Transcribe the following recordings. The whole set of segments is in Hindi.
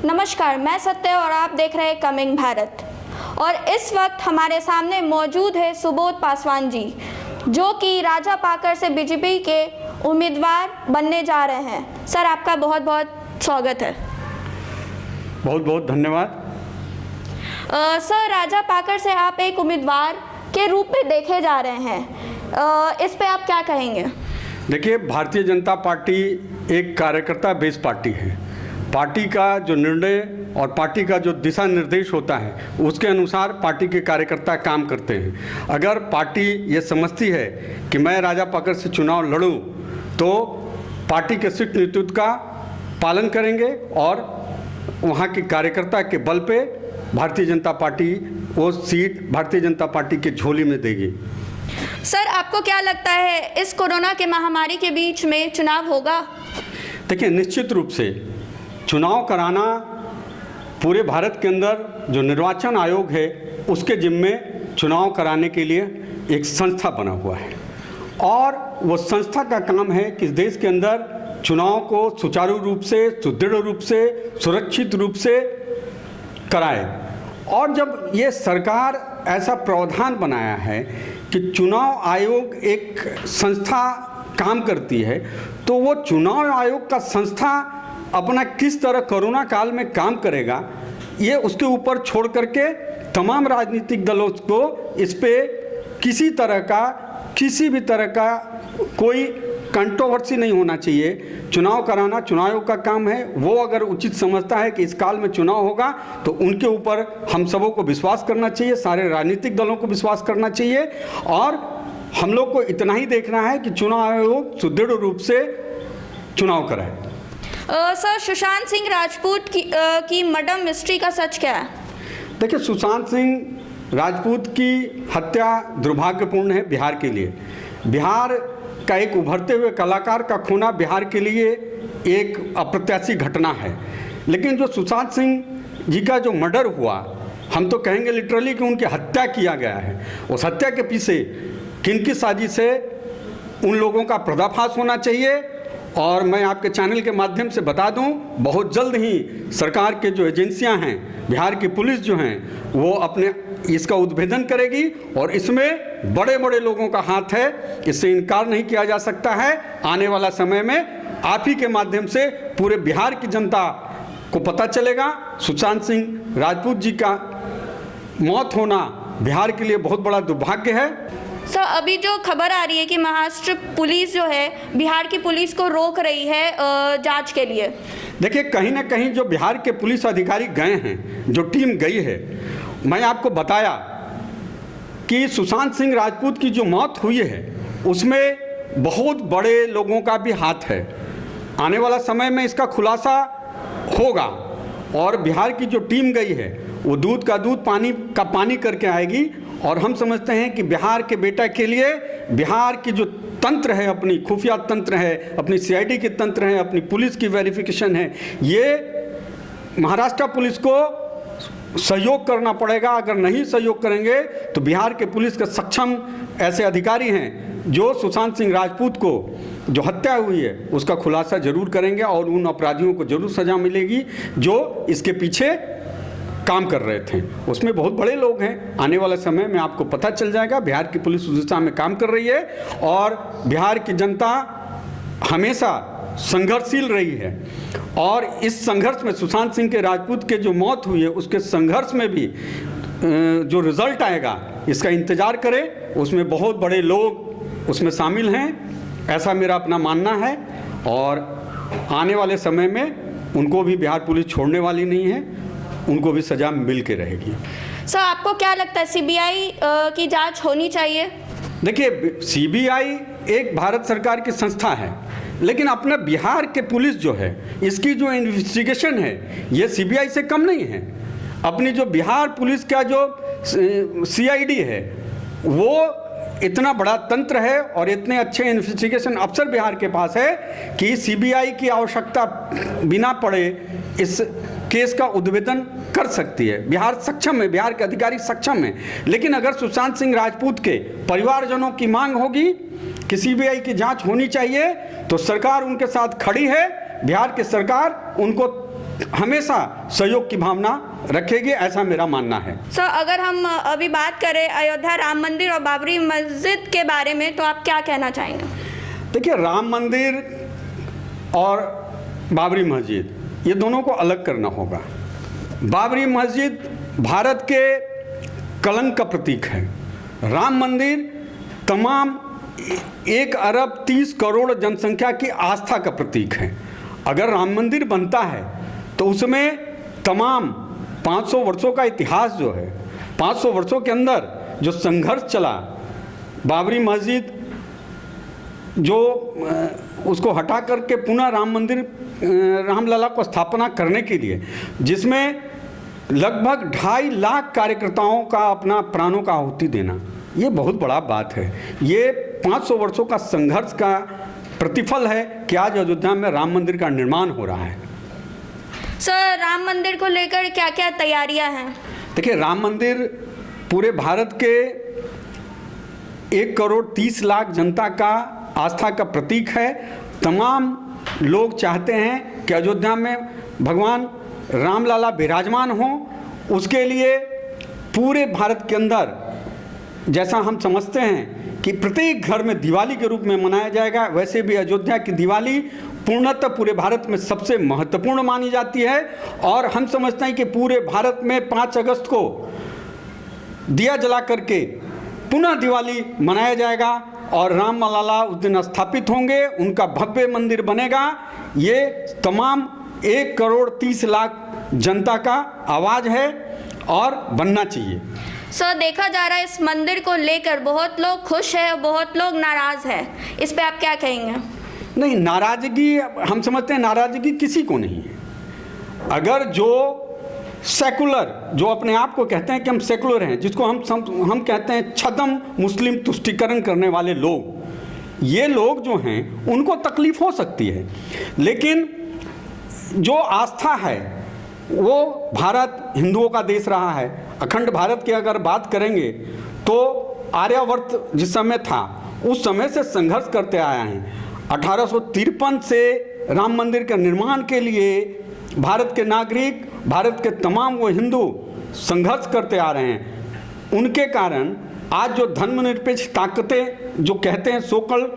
नमस्कार, मैं सत्य और आप देख रहे हैं कमिंग भारत। और इस वक्त हमारे सामने मौजूद है सुबोध पासवान जी, जो कि राजापाकर से बीजेपी के उम्मीदवार बनने जा रहे हैं। सर, आपका बहुत बहुत स्वागत है। बहुत बहुत धन्यवाद। सर, राजापाकर से आप एक उम्मीदवार के रूप में देखे जा रहे हैं, इस पे आप क्या कहेंगे? देखिए, भारतीय जनता पार्टी एक कार्यकर्ता बेस पार्टी है। पार्टी का जो निर्णय और पार्टी का जो दिशा निर्देश होता है उसके अनुसार पार्टी के कार्यकर्ता काम करते हैं। अगर पार्टी ये समझती है कि मैं राजापाकर से चुनाव लड़ूं तो पार्टी के शीर्ष नेतृत्व का पालन करेंगे और वहाँ के कार्यकर्ता के बल पे भारतीय जनता पार्टी वो सीट भारतीय जनता पार्टी के झोली में देगी। सर, आपको क्या लगता है इस कोरोना के महामारी के बीच में चुनाव होगा? देखिए, निश्चित रूप से चुनाव कराना पूरे भारत के अंदर जो निर्वाचन आयोग है उसके जिम्मे चुनाव कराने के लिए एक संस्था बना हुआ है और वो संस्था का काम है कि देश के अंदर चुनाव को सुचारू रूप से, सुदृढ़ रूप से, सुरक्षित रूप से कराए। और जब ये सरकार ऐसा प्रावधान बनाया है कि चुनाव आयोग एक संस्था काम करती है, तो वो चुनाव आयोग का संस्था अपना किस तरह कोरोना काल में काम करेगा, ये उसके ऊपर छोड़ करके तमाम राजनीतिक दलों को इस पे किसी भी तरह का कोई कंट्रोवर्सी नहीं होना चाहिए। चुनाव कराना चुनाव आयोग का काम है। वो अगर उचित समझता है कि इस काल में चुनाव होगा तो उनके ऊपर हम सबों को विश्वास करना चाहिए, सारे राजनीतिक दलों को विश्वास करना चाहिए और हम लोग को इतना ही देखना है कि चुनाव आयोग सुदृढ़ रूप से चुनाव कराए। सर, सुशांत सिंह राजपूत की मर्डर मिस्ट्री का सच क्या है? देखिए, सुशांत सिंह राजपूत की हत्या दुर्भाग्यपूर्ण है बिहार के लिए। बिहार का एक उभरते हुए कलाकार का खोना बिहार के लिए एक अप्रत्याशित घटना है। लेकिन जो सुशांत सिंह जी का जो मर्डर हुआ, हम तो कहेंगे लिटरली कि उनकी हत्या किया गया है। उस हत्या के पीछे किनकी साजिश है, उन लोगों का पर्दाफाश होना चाहिए। और मैं आपके चैनल के माध्यम से बता दूं, बहुत जल्द ही सरकार के जो एजेंसियां हैं, बिहार की पुलिस जो हैं, वो अपने इसका उद्भेदन करेगी और इसमें बड़े बड़े लोगों का हाथ है, इससे इनकार नहीं किया जा सकता है। आने वाला समय में आप ही के माध्यम से पूरे बिहार की जनता को पता चलेगा। सुशांत सिंह राजपूत जी का मौत होना बिहार के लिए बहुत बड़ा दुर्भाग्य है। सर, अभी जो खबर आ रही है कि महाराष्ट्र पुलिस जो है बिहार की पुलिस को रोक रही है जांच के लिए। देखिए, कहीं ना कहीं जो बिहार के पुलिस अधिकारी गए हैं, जो टीम गई है, मैं आपको बताया कि सुशांत सिंह राजपूत की जो मौत हुई है उसमें बहुत बड़े लोगों का भी हाथ है। आने वाला समय में इसका खुलासा होगा और बिहार की जो टीम गई है वो दूध का दूध पानी का पानी करके आएगी। और हम समझते हैं कि बिहार के बेटा के लिए बिहार की जो तंत्र है, अपनी खुफिया तंत्र है, अपनी सीआईडी की तंत्र है, अपनी पुलिस की वेरिफिकेशन है, ये महाराष्ट्र पुलिस को सहयोग करना पड़ेगा। अगर नहीं सहयोग करेंगे तो बिहार के पुलिस के सक्षम ऐसे अधिकारी हैं जो सुशांत सिंह राजपूत को जो हत्या हुई है उसका खुलासा जरूर करेंगे और उन अपराधियों को जरूर सजा मिलेगी जो इसके पीछे काम कर रहे थे। उसमें बहुत बड़े लोग हैं। आने वाले समय में आपको पता चल जाएगा। बिहार की पुलिस उस दिशा में काम कर रही है और बिहार की जनता हमेशा संघर्षशील रही है और इस संघर्ष में सुशांत सिंह के राजपूत के जो मौत हुई है उसके संघर्ष में भी जो रिजल्ट आएगा इसका इंतजार करें। उसमें बहुत बड़े लोग उसमें शामिल हैं, ऐसा मेरा अपना मानना है और आने वाले समय में उनको भी बिहार पुलिस छोड़ने वाली नहीं है, उनको भी सजा मिल के रहेगी। सर, आपको क्या लगता है सीबीआई की जांच होनी चाहिए? देखिए, सीबीआई एक भारत सरकार की संस्था है, लेकिन अपना बिहार के पुलिस जो है इसकी जो इन्वेस्टिगेशन है ये सीबीआई से कम नहीं है। अपनी जो बिहार पुलिस का जो सीआईडी है वो इतना बड़ा तंत्र है और इतने अच्छे इन्वेस्टिगेशन अफसर बिहार के पास है कि सीबीआई की आवश्यकता बिना पड़े इस केस का उद्भेदन कर सकती है। बिहार सक्षम है, बिहार के अधिकारी सक्षम है। लेकिन अगर सुशांत सिंह राजपूत के परिवारजनों की मांग होगी कि सीबीआई की जांच होनी चाहिए तो सरकार उनके साथ खड़ी है। बिहार की सरकार उनको हमेशा सहयोग की भावना रखेगी, ऐसा मेरा मानना है। सर, अगर हम अभी बात करें अयोध्या राम मंदिर और बाबरी मस्जिद के बारे में, तो आप क्या कहना चाहेंगे? देखिए, राम मंदिर और बाबरी मस्जिद ये दोनों को अलग करना होगा। बाबरी मस्जिद भारत के कलंक का प्रतीक है। राम मंदिर तमाम 1 अरब 30 करोड़ जनसंख्या की आस्था का प्रतीक है। अगर राम मंदिर बनता है तो उसमें तमाम 500 वर्षों का इतिहास जो है, 500 वर्षों के अंदर जो संघर्ष चला, बाबरी मस्जिद जो उसको हटा करके पुनः राम मंदिर रामलला को स्थापना करने के लिए, जिसमें लगभग 2.5 लाख कार्यकर्ताओं का अपना प्राणों का आहुति देना, ये बहुत बड़ा बात है। ये 500 वर्षों का संघर्ष का प्रतिफल है कि आज अयोध्या में राम मंदिर का निर्माण हो रहा है। सर, राम मंदिर को लेकर क्या क्या तैयारियां हैं? देखिए, राम मंदिर पूरे भारत के 1 करोड़ 30 लाख जनता का आस्था का प्रतीक है। तमाम लोग चाहते हैं कि अयोध्या में भगवान रामलला विराजमान हों। उसके लिए पूरे भारत के अंदर, जैसा हम समझते हैं कि प्रत्येक घर में दिवाली के रूप में मनाया जाएगा, वैसे भी अयोध्या की दिवाली पूर्णतः पूरे भारत में सबसे महत्वपूर्ण मानी जाती है। और हम समझते हैं कि पूरे भारत में 5 अगस्त को दिया जला करके पुनः दिवाली मनाया जाएगा और रामलला उस दिन स्थापित होंगे, उनका भव्य मंदिर बनेगा। ये तमाम 1 करोड़ 30 लाख जनता का आवाज़ है और बनना चाहिए। सर, देखा जा रहा है इस मंदिर को लेकर बहुत लोग खुश हैं और बहुत लोग नाराज़ हैं, इस पे आप क्या कहेंगे? नहीं, नाराज़गी हम समझते हैं नाराज़गी किसी को नहीं है। अगर जो सेकुलर, जो अपने आप को कहते हैं कि हम सेकुलर हैं, जिसको हम कहते हैं छद्म मुस्लिम तुष्टीकरण करने वाले लोग, ये लोग जो हैं उनको तकलीफ हो सकती है, लेकिन जो आस्था है वो भारत हिंदुओं का देश रहा है। अखंड भारत की अगर बात करेंगे तो आर्यावर्त जिस समय था उस समय से संघर्ष करते आया है। 1853 से राम मंदिर के निर्माण के लिए भारत के नागरिक, भारत के तमाम वो हिंदू संघर्ष करते आ रहे हैं। उनके कारण आज जो धर्मनिरपेक्ष ताकतें जो कहते हैं सोकल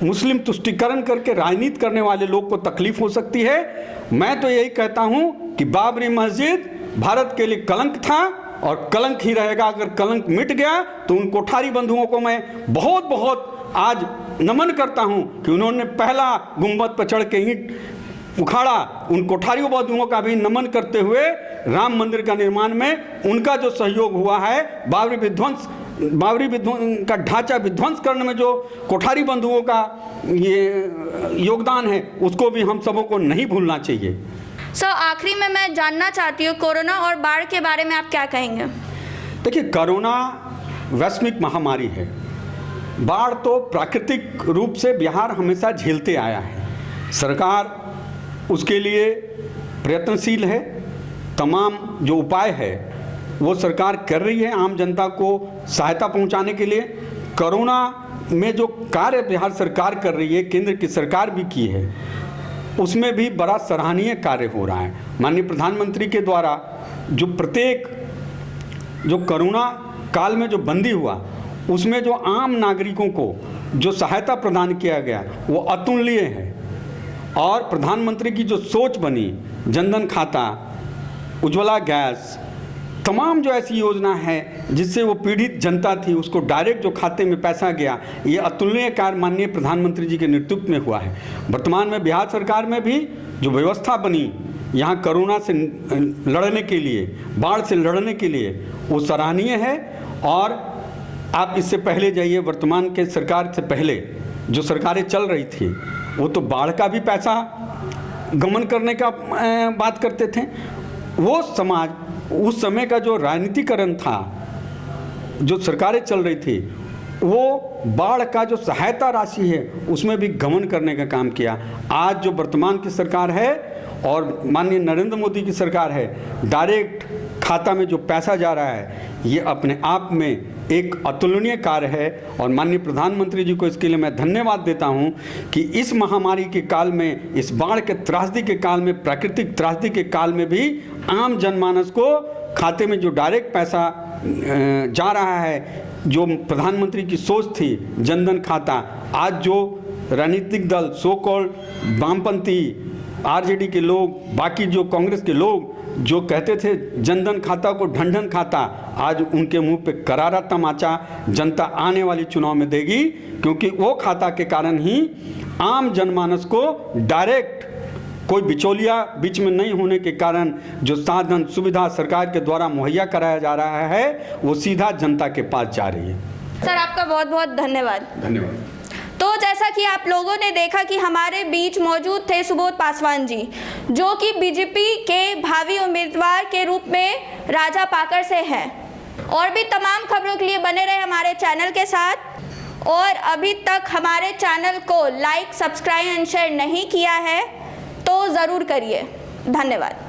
मुस्लिम तुष्टीकरण करके राजनीति करने वाले लोग को तकलीफ हो सकती है। मैं तो यही कहता हूं कि बाबरी मस्जिद भारत के लिए कलंक था और कलंक ही रहेगा। अगर कलंक मिट गया तो उन कोठारी बंधुओं को मैं बहुत बहुत आज नमन करता हूं कि उन्होंने पहला गुंबद पर चढ़ के ईंट उखाड़ा। उन कोठारियों बंधुओं का भी नमन करते हुए राम मंदिर का निर्माण में उनका जो सहयोग हुआ है, बाबरी विध्वंस का ढांचा विध्वंस करने में जो कोठारी बंधुओं का ये योगदान है, उसको भी हम सबों को नहीं भूलना चाहिए। सर, आखिरी में मैं जानना चाहती हूँ कोरोना और बाढ़ के बारे में आप क्या कहेंगे? देखिए, कोरोना वैश्विक महामारी है। बाढ़ तो प्राकृतिक रूप से बिहार हमेशा झेलते आया है। सरकार उसके लिए प्रयत्नशील है। तमाम जो उपाय है वो सरकार कर रही है आम जनता को सहायता पहुंचाने के लिए। कोरोना में जो कार्य बिहार सरकार कर रही है, केंद्र की सरकार भी की है, उसमें भी बड़ा सराहनीय कार्य हो रहा है। माननीय प्रधानमंत्री के द्वारा जो प्रत्येक जो कोरोना काल में जो बंदी हुआ, उसमें जो आम नागरिकों को जो सहायता प्रदान किया गया वो अतुलनीय है। और प्रधानमंत्री की जो सोच बनी, जनधन खाता, उज्ज्वला गैस, तमाम जो ऐसी योजना है जिससे वो पीड़ित जनता थी उसको डायरेक्ट जो खाते में पैसा गया, ये अतुलनीय कार्य माननीय प्रधानमंत्री जी के नेतृत्व में हुआ है। वर्तमान में बिहार सरकार में भी जो व्यवस्था बनी यहाँ कोरोना से लड़ने के लिए, बाढ़ से लड़ने के लिए, वो सराहनीय है। और आप इससे पहले जाइए, वर्तमान के सरकार से पहले जो सरकारें चल रही थी वो तो बाढ़ का भी पैसा गमन करने का बात करते थे। वो समाज, उस समय का जो राजनीतिकरण था, जो सरकारें चल रही थी, वो बाढ़ का जो सहायता राशि है उसमें भी गमन करने का काम किया। आज जो वर्तमान की सरकार है और माननीय नरेंद्र मोदी की सरकार है, डायरेक्ट खाता में जो पैसा जा रहा है, ये अपने आप में एक अतुलनीय कार्य है और माननीय प्रधानमंत्री जी को इसके लिए मैं धन्यवाद देता हूं कि इस महामारी के काल में, इस बाढ़ के त्रासदी के काल में, प्राकृतिक त्रासदी के काल में भी आम जनमानस को खाते में जो डायरेक्ट पैसा जा रहा है, जो प्रधानमंत्री की सोच थी जनधन खाता, आज जो राजनीतिक दल सो कॉल्ड वामपंथी आरजेडी के लोग, बाकी जो कांग्रेस के लोग जो कहते थे जनधन खाता को ढंढन खाता, आज उनके मुंह पे करारा तमाचा जनता आने वाली चुनाव में देगी, क्योंकि वो खाता के कारण ही आम जनमानस को डायरेक्ट, कोई बिचौलिया बीच में नहीं होने के कारण जो साधन सुविधा सरकार के द्वारा मुहैया कराया जा रहा है वो सीधा जनता के पास जा रही है। सर आपका बहुत बहुत धन्यवाद। धन्यवाद। तो जैसा कि आप लोगों ने देखा कि हमारे बीच मौजूद थे सुबोध पासवान जी, जो कि बीजेपी के भावी उम्मीदवार के रूप में राजापाकर से हैं। और भी तमाम खबरों के लिए बने रहे हमारे चैनल के साथ। और अभी तक हमारे चैनल को लाइक, सब्सक्राइब एंड शेयर नहीं किया है तो ज़रूर करिए। धन्यवाद।